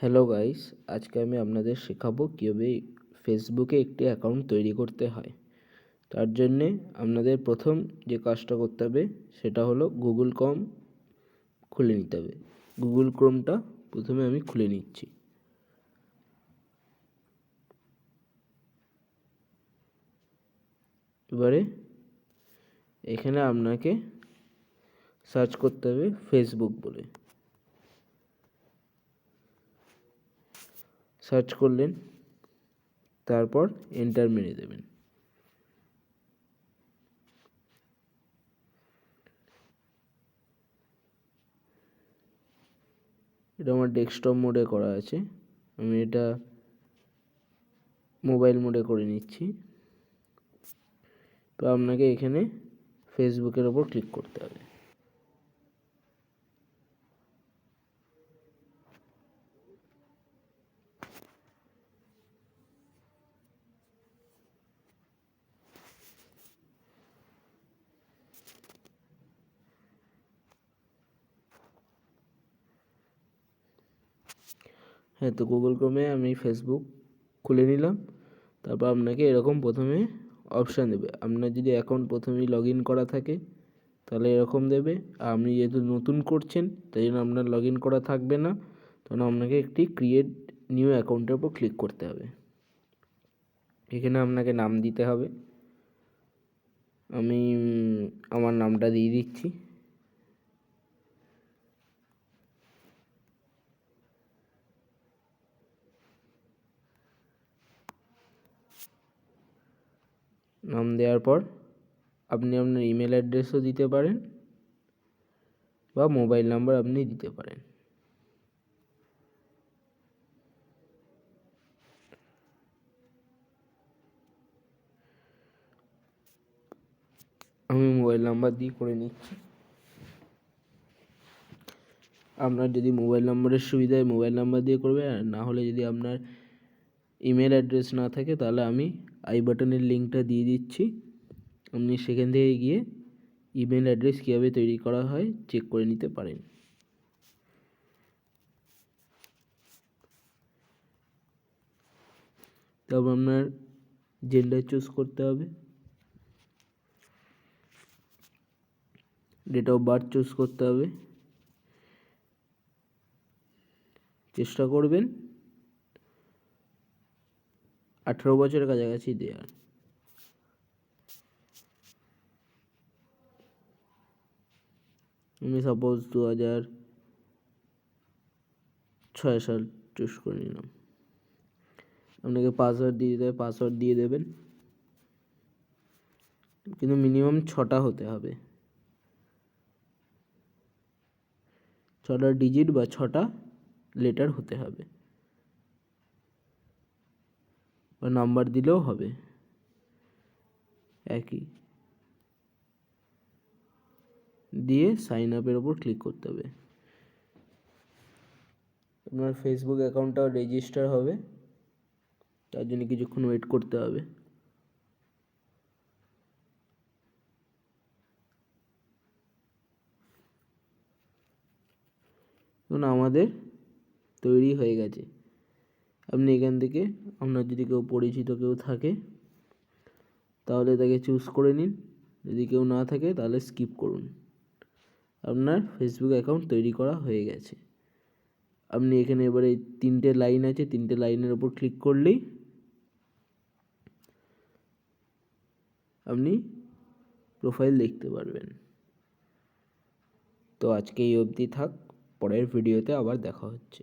Hello guys, আজকে আমি আপনাদের শেখাবো কীভাবে ফেসবুকে একটি অ্যাকাউন্ট তৈরি করতে হয়। তার জন্যে আপনাদের প্রথম যে কাজটা করতে হবে সেটা হলো গুগল ক্রোম খুলে নিতে হবে। গুগল ক্রোমটা প্রথমে আমি খুলে নিচ্ছি। এবারে এখানে আপনাকে সার্চ করতে হবে ফেসবুক বলে। সার্চ করলেন, তারপর এন্টার মেরে দেবেন। এটা আমার ডেস্কটপ মোডে করা আছে, আমি এটা মোবাইল মোডে করে নিচ্ছি। তো আপনাকে এখানে ফেসবুকের ওপর ক্লিক করতে হবে। হ্যাঁ, তো গুগল ক্রোমে আমি ফেসবুক খুলে নিলাম। তারপর আপনাকে এরকম প্রথমে অপশান দেবে। আপনার যদি অ্যাকাউন্ট প্রথমেই লগ ইন করা থাকে তাহলে এরকম দেবে। আর আপনি যেহেতু নতুন করছেন তাই জন্য আপনার লগ ইন করা থাকবে না, তখন আপনাকে একটি ক্রিয়েট নিউ অ্যাকাউন্টের উপর ক্লিক করতে হবে। এখানে আপনাকে নাম দিতে হবে। আমি আমার নামটা দিয়ে দিচ্ছি। নাম দেওয়ার পর আপনি আপনার ইমেল অ্যাড্রেসও দিতে পারেন বা মোবাইল নাম্বার আপনি দিতে পারেন। আমি মোবাইল নাম্বার দিয়ে করে নিচ্ছি। আপনার যদি মোবাইল নম্বরের সুবিধা হয় মোবাইল নাম্বার দিয়ে করবে, আর না হলে যদি আপনার ইমেল অ্যাড্রেস না থাকে তাহলে আমি আই বাটনের লিঙ্কটা দিয়ে দিচ্ছি। আপনি সেখান থেকে গিয়ে ইমেল অ্যাড্রেস কীভাবে তৈরি করা হয় চেক করে নিতে পারেন। তারপর আপনার জেন্ডার চুজ করতে হবে, ডেট অফ বার্থ চুজ করতে হবে। চেষ্টা করবেন 18 বছরের কাছাকাছি দেওয়ার। আমি সাপোজ 2006 সাল চুজ করে নিলাম। আপনাকে পাসওয়ার্ড দিয়ে দিতে হবে, পাসওয়ার্ড দিয়ে দেবেন, কিন্তু মিনিমাম 6টা হতে হবে। 6টা ডিজিট বা 6টা লেটার হতে হবে, বা নাম্বার দিলেও হবে একই। দিয়ে সাইন আপের ওপর ক্লিক করতে হবে। আপনার ফেসবুক অ্যাকাউন্টটাও রেজিস্টার হবে, তার জন্য কিছুক্ষণ ওয়েট করতে হবে। এখন আমাদের তৈরি হয়ে গেছে। আপনি এখান থেকে আপনার যদি কেউ পরিচিত কেউ থাকে তাহলে তাকে চুজ করে নিন, যদি কেউ না থাকে তাহলে স্কিপ করুন। আপনার ফেসবুক অ্যাকাউন্ট তৈরি করা হয়ে গেছে। আপনি এখানে এবারে 3টে লাইন আছে, 3টে লাইনের ওপর ক্লিক করলেই আপনি প্রোফাইল দেখতে পারবেন। তো আজকে এই অবধি থাক, পরের ভিডিওতে আবার দেখা হচ্ছে।